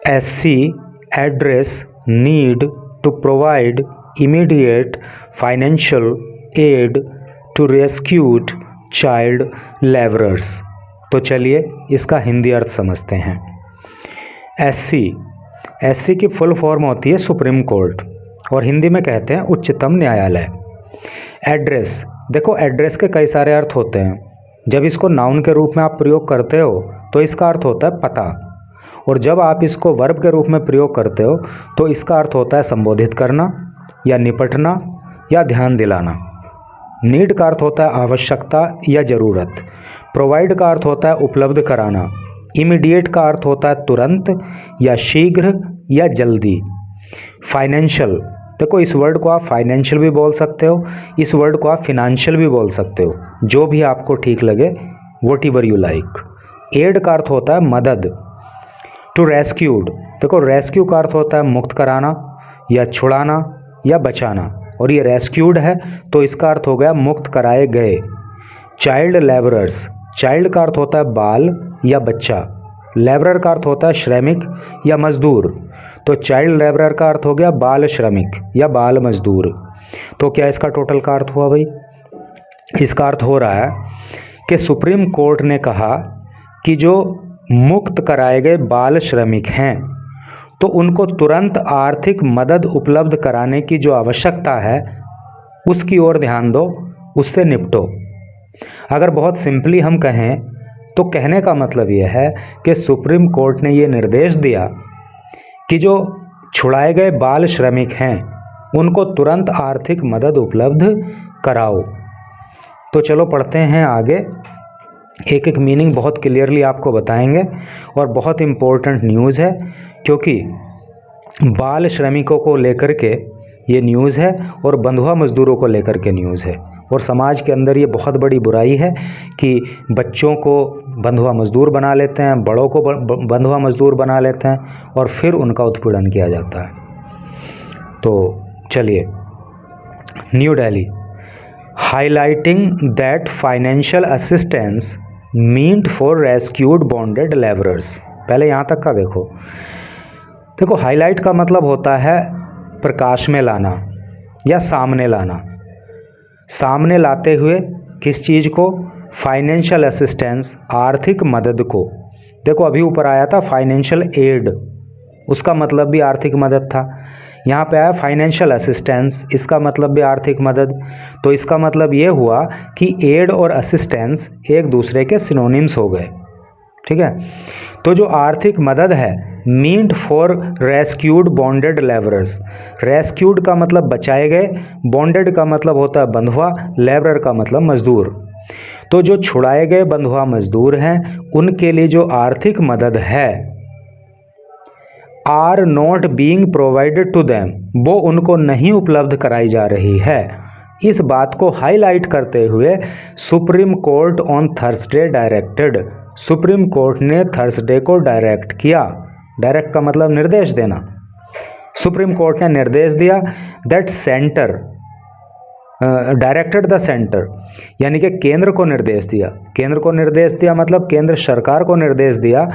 SC address need to provide immediate financial aid to rescued child laborers। तो चलिए इसका हिंदी अर्थ समझते हैं। SC की फुल फॉर्म होती है सुप्रीम कोर्ट और हिंदी में कहते हैं उच्चतम न्यायालय। एड्रेस, देखो एड्रेस के कई सारे अर्थ होते हैं। जब इसको नाउन के रूप में आप प्रयोग करते हो तो इसका अर्थ होता है पता, और जब आप इसको वर्ब के रूप में प्रयोग करते हो तो इसका अर्थ होता है संबोधित करना या निपटना या ध्यान दिलाना। नीड का अर्थ होता है आवश्यकता या ज़रूरत। प्रोवाइड का अर्थ होता है उपलब्ध कराना। इमीडिएट का अर्थ होता है तुरंत या शीघ्र या जल्दी। फाइनेंशियल, देखो इस वर्ड को आप फाइनेंशियल भी बोल सकते हो, इस वर्ड को आप फिनेंशियल भी बोल सकते हो, जो भी आपको ठीक लगे, whatever you like. Aid का अर्थ होता है मदद। टू रेस्क्यूड, देखो रेस्क्यू का अर्थ होता है मुक्त कराना या छुड़ाना या बचाना, और ये रेस्क्यूड है तो इसका अर्थ हो गया मुक्त कराए गए। चाइल्ड लेबरर्स, चाइल्ड का अर्थ होता है बाल या बच्चा, लेबरर का अर्थ होता है श्रमिक या मजदूर, तो चाइल्ड लेबरर का अर्थ हो गया बाल श्रमिक या बाल मजदूर। तो क्या इसका टोटल का अर्थ हुआ भाई? इसका अर्थ हो रहा है कि सुप्रीम कोर्ट ने कहा कि जो मुक्त कराए गए बाल श्रमिक हैं तो उनको तुरंत आर्थिक मदद उपलब्ध कराने की जो आवश्यकता है उसकी ओर ध्यान दो, उससे निपटो। अगर बहुत सिंपली हम कहें तो कहने का मतलब यह है कि सुप्रीम कोर्ट ने ये निर्देश दिया कि जो छुड़ाए गए बाल श्रमिक हैं उनको तुरंत आर्थिक मदद उपलब्ध कराओ। तो चलो पढ़ते हैं आगे, एक एक मीनिंग बहुत क्लियरली आपको बताएंगे और बहुत इम्पोर्टेंट न्यूज़ है, क्योंकि बाल श्रमिकों को लेकर के ये न्यूज़ है और बंधुआ मज़दूरों को लेकर के न्यूज़ है। और समाज के अंदर ये बहुत बड़ी बुराई है कि बच्चों को बंधुआ मज़दूर बना लेते हैं, बड़ों को बंधुआ मज़दूर बना लेते हैं और फिर उनका उत्पीड़न किया जाता है। तो चलिए, New Delhi, highlighting that financial assistance meant for rescued bonded labourers. पहले यहाँ तक का देखो हाईलाइट का मतलब होता है प्रकाश में लाना या सामने लाना। सामने लाते हुए किस चीज़ को? फाइनेंशियल असिस्टेंस, आर्थिक मदद को। देखो अभी ऊपर आया था फाइनेंशियल एड, उसका मतलब भी आर्थिक मदद था। यहाँ पे आया फाइनेंशियल असिस्टेंस, इसका मतलब भी आर्थिक मदद। तो इसका मतलब ये हुआ कि एड और असिस्टेंस एक दूसरे के सिनोनिम्स हो गए। ठीक है, तो जो आर्थिक मदद है meant for rescued bonded labourers. Rescued का मतलब बचाए गए, बॉन्डेड का मतलब होता है बंधुआ, लेबरर का मतलब मजदूर। तो जो छुड़ाए गए बंधुआ मजदूर हैं उनके लिए जो आर्थिक मदद है are not being provided to them, वो उनको नहीं उपलब्ध कराई जा रही है। इस बात को हाईलाइट करते हुए supreme court on Thursday directed, supreme court ने थर्सडे को डायरेक्ट किया। डायरेक्ट का मतलब निर्देश देना। सुप्रीम कोर्ट ने निर्देश दिया that centre, directed the centre, यानी कि केंद्र को निर्देश दिया। केंद्र को निर्देश दिया मतलब केंद्र सरकार को निर्देश दिया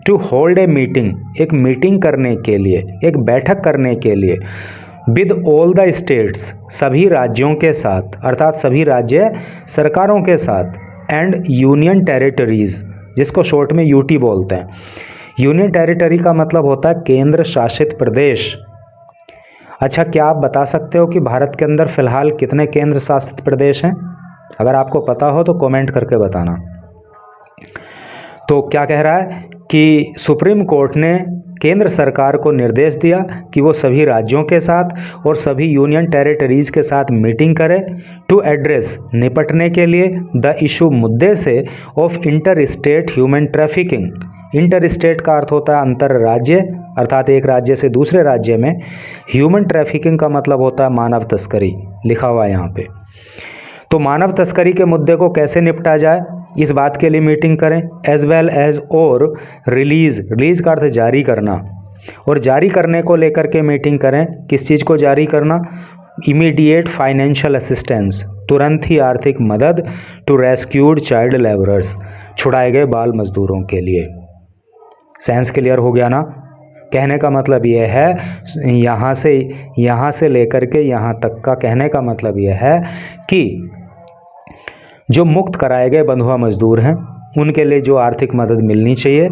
टू होल्ड ए मीटिंग, एक मीटिंग करने के लिए, एक बैठक करने के लिए, विद ऑल द स्टेट्स, सभी राज्यों के साथ, अर्थात सभी राज्य सरकारों के साथ, एंड यूनियन टेरिटरीज, जिसको शॉर्ट में यूटी बोलते हैं। यूनियन टेरिटरी का मतलब होता है केंद्र शासित प्रदेश। अच्छा, क्या आप बता सकते हो कि भारत के अंदर फिलहाल कितने केंद्र शासित प्रदेश हैं? अगर आपको पता हो तो कमेंट करके बताना। तो क्या कह रहा है कि सुप्रीम कोर्ट ने केंद्र सरकार को निर्देश दिया कि वो सभी राज्यों के साथ और सभी यूनियन टेरिटरीज के साथ मीटिंग करे टू एड्रेस, निपटने के लिए, द इशू, मुद्दे से, of inter state human trafficking. Inter state का अर्थ होता है अंतर राज्य, अर्थात एक राज्य से दूसरे राज्य में। ह्यूमन ट्रैफिकिंग का मतलब होता है मानव तस्करी, लिखा हुआ है यहाँ पे। तो मानव तस्करी के मुद्दे को कैसे निपटा जाए, इस बात के लिए मीटिंग करें। एज वेल एज और रिलीज, रिलीज का अर्थ जारी करना, और जारी करने को लेकर के मीटिंग करें। किस चीज़ को जारी करना? इमीडिएट फाइनेंशियल असिस्टेंस, तुरंत ही आर्थिक मदद, टू रेस्क्यूड चाइल्ड लेबरर्स, छुड़ाए गए बाल मजदूरों के लिए। सेंस क्लियर हो गया ना? कहने का मतलब ये है, यहाँ से लेकर के यहाँ तक का कहने का मतलब ये है कि जो मुक्त कराए गए बंधुआ मजदूर हैं उनके लिए जो आर्थिक मदद मिलनी चाहिए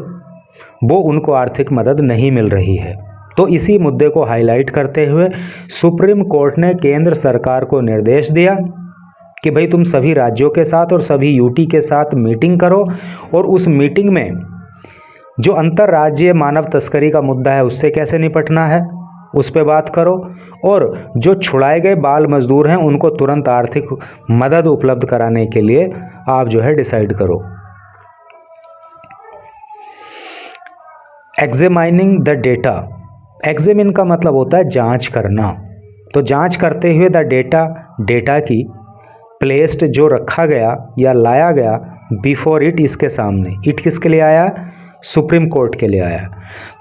वो उनको आर्थिक मदद नहीं मिल रही है। तो इसी मुद्दे को हाईलाइट करते हुए सुप्रीम कोर्ट ने केंद्र सरकार को निर्देश दिया कि भाई तुम सभी राज्यों के साथ और सभी यूटी के साथ मीटिंग करो और उस मीटिंग में जो अंतर्राज्यीय मानव तस्करी का मुद्दा है उससे कैसे निपटना है उस पे बात करो, और जो छुड़ाए गए बाल मजदूर हैं उनको तुरंत आर्थिक मदद उपलब्ध कराने के लिए आप जो है डिसाइड करो। एग्जामिनिंग द डेटा, एग्जामिन का मतलब होता है जांच करना, तो जांच करते हुए द डेटा की प्लेस्ड जो रखा गया या लाया गया बिफोर इट, इसके सामने, इट किसके लिए आया, सुप्रीम कोर्ट के लिए आया।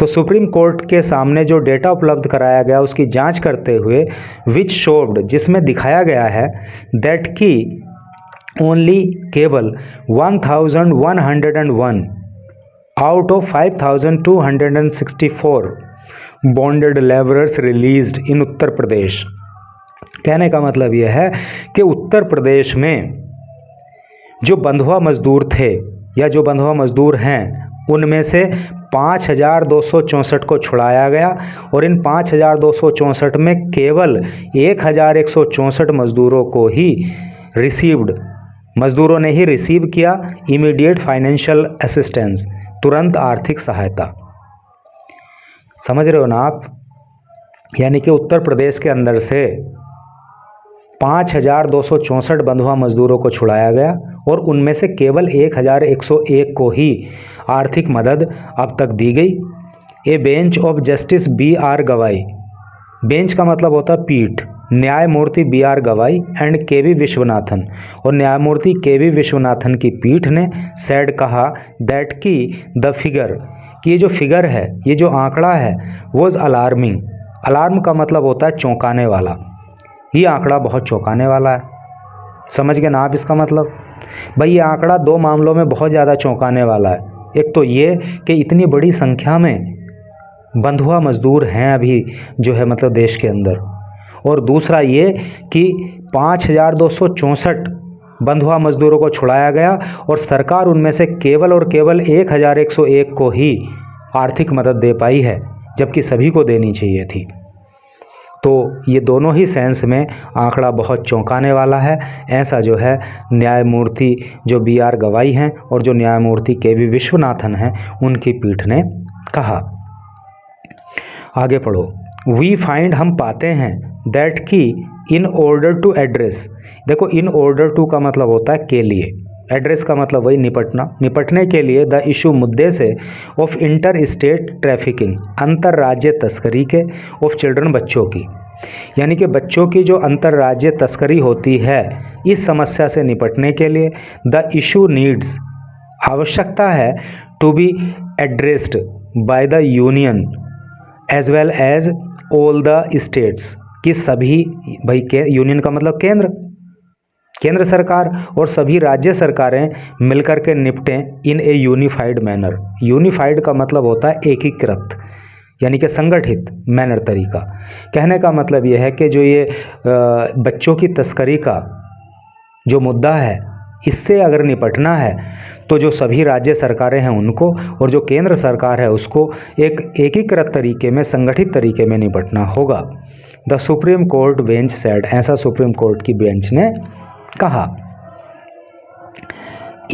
तो सुप्रीम कोर्ट के सामने जो डेटा उपलब्ध कराया गया उसकी जांच करते हुए विच शोव्ड, जिसमें दिखाया गया है दैट की ओनली केवल 1101 out of 5264 bonded labourers released in Uttar Pradesh. कहने का मतलब यह है कि उत्तर प्रदेश में जो बंधुआ मजदूर थे या जो बंधुआ मजदूर हैं उनमें से 5264 को छुड़ाया गया और इन 5264 में केवल 1164 मजदूरों को ही मजदूरों ने ही रिसीव किया इमीडिएट फाइनेंशियल असिस्टेंस, तुरंत आर्थिक सहायता। समझ रहे हो ना आप, यानी कि उत्तर प्रदेश के अंदर से 5264 बंधुआ मजदूरों को छुड़ाया गया और उनमें से केवल 1101 को ही आर्थिक मदद अब तक दी गई। ए बेंच ऑफ जस्टिस BR गवाई, बेंच का मतलब होता है पीठ, न्यायमूर्ति BR गवाई एंड KV विश्वनाथन, और न्यायमूर्ति KV विश्वनाथन की पीठ ने सेड कहा दैट की द फिगर, कि ये जो फिगर है, ये जो आंकड़ा है, वॉज अलार्मिंग। अलार्म का मतलब होता है चौंकाने वाला, ये आंकड़ा बहुत चौंकाने वाला है। समझ गए ना आप इसका मतलब, भाई ये आंकड़ा दो मामलों में बहुत ज़्यादा चौंकाने वाला है। एक तो ये कि इतनी बड़ी संख्या में बंधुआ मजदूर हैं अभी जो है मतलब देश के अंदर, और दूसरा ये कि 5264 बंधुआ मजदूरों को छुड़ाया गया और सरकार उनमें से केवल और केवल 1101 को ही आर्थिक मदद दे पाई है, जबकि सभी को देनी चाहिए थी। तो ये दोनों ही सेंस में आंकड़ा बहुत चौंकाने वाला है, ऐसा जो है न्यायमूर्ति जो BR गवाई हैं और जो न्यायमूर्ति KV विश्वनाथन हैं उनकी पीठ ने कहा। आगे पढ़ो। वी फाइंड, हम पाते हैं, दैट की इन ऑर्डर टू एड्रेस, देखो इन ऑर्डर टू का मतलब होता है के लिए, एड्रेस का मतलब वही निपटने के लिए, द इशू मुद्दे से, ऑफ इंटर स्टेट ट्रैफिकिंग, अंतर्राज्य तस्करी के, ऑफ चिल्ड्रन बच्चों की, यानी कि बच्चों की जो अंतर्राज्य तस्करी होती है, इस समस्या से निपटने के लिए द इशू नीड्स, आवश्यकता है, to be addressed by the union as well as all the states, कि सभी, भाई यूनियन का मतलब केंद्र सरकार और सभी राज्य सरकारें मिलकर के निपटें इन ए यूनिफाइड मैनर। यूनिफाइड का मतलब होता है एकीकृत, यानी कि संगठित मैनर तरीका। कहने का मतलब यह है कि जो ये बच्चों की तस्करी का जो मुद्दा है, इससे अगर निपटना है तो जो सभी राज्य सरकारें हैं उनको और जो केंद्र सरकार है उसको एक एकीकृत तरीके में, संगठित तरीके में निपटना होगा। The supreme court bench said, ऐसा सुप्रीम कोर्ट की बेंच ने कहा।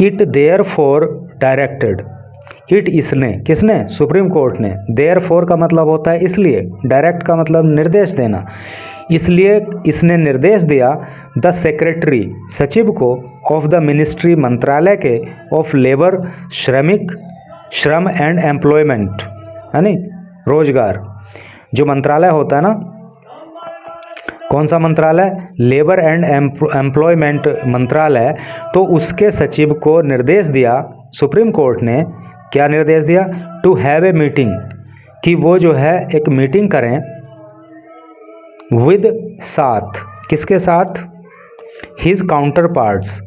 इट देयरफॉर डायरेक्टेड, इट इसने, किसने, सुप्रीम कोर्ट ने, देयरफॉर का मतलब होता है इसलिए, डायरेक्ट का मतलब निर्देश देना, इसलिए इसने निर्देश दिया द सेक्रेटरी, सचिव को, ऑफ द मिनिस्ट्री, मंत्रालय के, ऑफ लेबर, श्रम एंड एम्प्लॉयमेंट, है नी, रोजगार, जो मंत्रालय होता है ना, कौन सा मंत्रालय, लेबर एंड एम्प्लॉयमेंट मंत्रालय, तो उसके सचिव को निर्देश दिया सुप्रीम कोर्ट ने, क्या निर्देश दिया, टू हैव ए मीटिंग, कि वो जो है एक मीटिंग करें, विद, साथ, किसके साथ, हिज काउंटर पार्ट्स,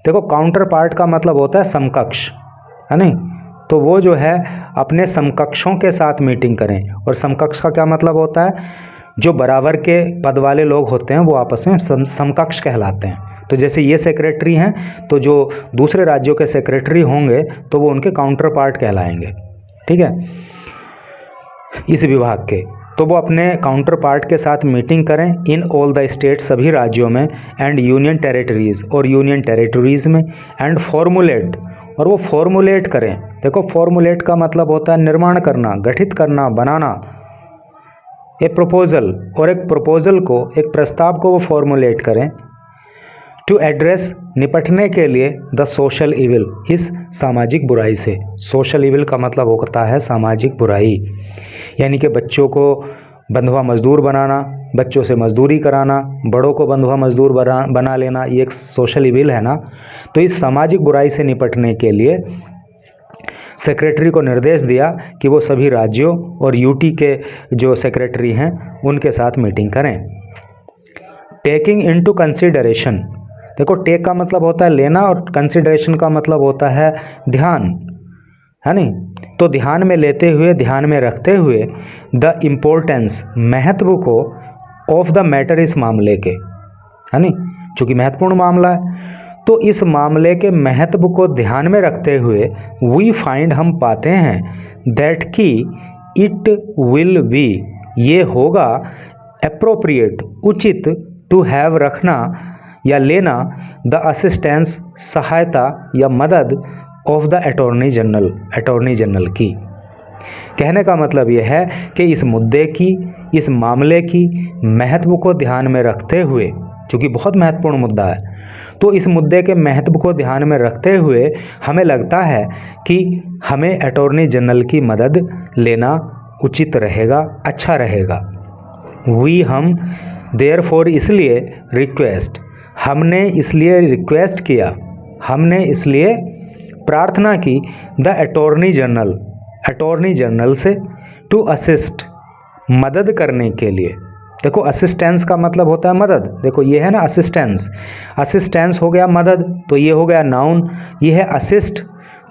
देखो काउंटर पार्ट का मतलब होता है समकक्ष, है नहीं, तो वो जो है अपने समकक्षों के साथ मीटिंग करें। और समकक्ष का क्या मतलब होता है? जो बराबर के पद वाले लोग होते हैं वो आपस में समकक्ष कहलाते हैं। तो जैसे ये सेक्रेटरी हैं तो जो दूसरे राज्यों के सेक्रेटरी होंगे तो वो उनके काउंटर पार्ट कहलाएंगे, ठीक है, इस विभाग के। तो वो अपने काउंटर पार्ट के साथ मीटिंग करें इन ऑल द स्टेट, सभी राज्यों में, एंड यूनियन टेरिटरीज़, और यूनियन टेरिटरीज़ में, एंड फॉर्मुलेट, और वो फॉर्मुलेट करें। देखो फॉर्मुलेट का मतलब होता है निर्माण करना, गठित करना, बनाना, एक प्रपोजल, और एक प्रपोजल को, एक प्रस्ताव को वो फॉर्मुलेट करें टू एड्रेस, निपटने के लिए, द सोशल इविल, इस सामाजिक बुराई से। सोशल इविल का मतलब होता है सामाजिक बुराई, यानी कि बच्चों को बंधुआ मजदूर बनाना, बच्चों से मजदूरी कराना, बड़ों को बंधुआ मजदूर बना लेना, ये एक सोशल इविल है ना। तो इस सामाजिक बुराई से निपटने के लिए सेक्रेटरी को निर्देश दिया कि वो सभी राज्यों और यूटी के जो सेक्रेटरी हैं उनके साथ मीटिंग करें। टेकिंग इनटू कंसिडरेशन, देखो टेक का मतलब होता है लेना और कंसिडरेशन का मतलब होता है ध्यान, है नहीं। तो ध्यान में लेते हुए, ध्यान में रखते हुए, द इम्पोर्टेंस, महत्व को, ऑफ द मैटर, इस मामले के, है नहीं, चूँकि महत्वपूर्ण मामला है। तो इस मामले के महत्व को ध्यान में रखते हुए वी फाइंड, हम पाते हैं, दैट कि इट विल बी, ये होगा, एप्रोप्रिएट, उचित, टू हैव, रखना या लेना, द असिस्टेंस, सहायता या मदद, of the attorney general, attorney general की। कहने का मतलब यह है कि इस मुद्दे की, इस मामले की महत्व को ध्यान में रखते हुए, चूँकि बहुत महत्वपूर्ण मुद्दा है, तो इस मुद्दे के महत्व को ध्यान में रखते हुए हमें लगता है कि हमें अटॉर्नी जनरल की मदद लेना उचित रहेगा, अच्छा रहेगा। वी, हम, देयरफॉर, इसलिए, रिक्वेस्ट, हमने इसलिए रिक्वेस्ट किया, हमने इसलिए प्रार्थना की, the attorney general, attorney general से, टू असिस्ट, मदद करने के लिए। देखो असिस्टेंस का मतलब होता है मदद, देखो ये है ना असिस्टेंस, असिस्टेंस हो गया मदद, तो ये हो गया नाउन, ये है असिस्ट,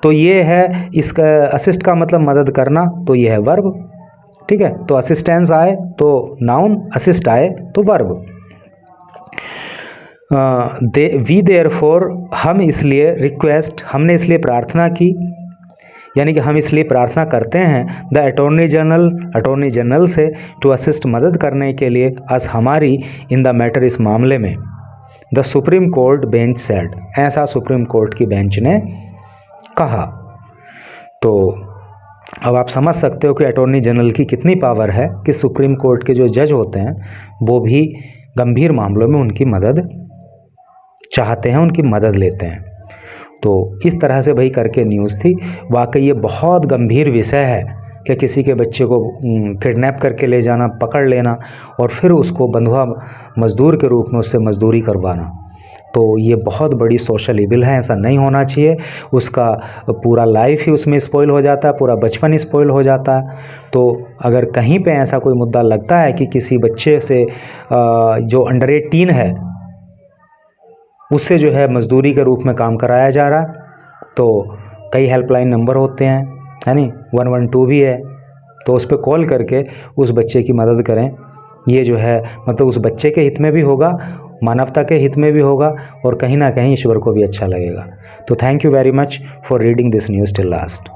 तो ये है, इसका असिस्ट का मतलब मदद करना, तो ये है वर्ब, ठीक है। तो असिस्टेंस आए तो नाउन, असिस्ट आए तो वर्ब। वी देयरफॉर, हम इसलिए, रिक्वेस्ट, हमने इसलिए प्रार्थना की, यानी कि हम इसलिए प्रार्थना करते हैं, the attorney general, attorney general से, टू असिस्ट, मदद करने के लिए, अस, हमारी, इन द मैटर, इस मामले में। The supreme court bench said, ऐसा सुप्रीम कोर्ट की बेंच ने कहा। तो अब आप समझ सकते हो कि अटॉर्नी जनरल की कितनी पावर है कि सुप्रीम कोर्ट के जो जज होते हैं वो भी गंभीर मामलों में उनकी मदद चाहते हैं, उनकी मदद लेते हैं। तो इस तरह से भाई करके न्यूज़ थी। वाकई ये बहुत गंभीर विषय है कि किसी के बच्चे को किडनैप करके ले जाना, पकड़ लेना और फिर उसको बंधुआ मजदूर के रूप में उससे मजदूरी करवाना। तो ये बहुत बड़ी सोशल इविल है, ऐसा नहीं होना चाहिए। उसका पूरा लाइफ ही उसमें स्पॉइल हो जाता है, पूरा बचपन स्पॉइल हो जाता है। तो अगर कहीं पे ऐसा कोई मुद्दा लगता है कि किसी बच्चे से जो अंडर 18 है उससे जो है मजदूरी के रूप में काम कराया जा रहा है, तो कई हेल्पलाइन नंबर होते हैं, है नहीं, 112 भी है, तो उस पर कॉल करके उस बच्चे की मदद करें। ये जो है मतलब उस बच्चे के हित में भी होगा, मानवता के हित में भी होगा और कहीं ना कहीं ईश्वर को भी अच्छा लगेगा। तो thank you very much for reading this news till last.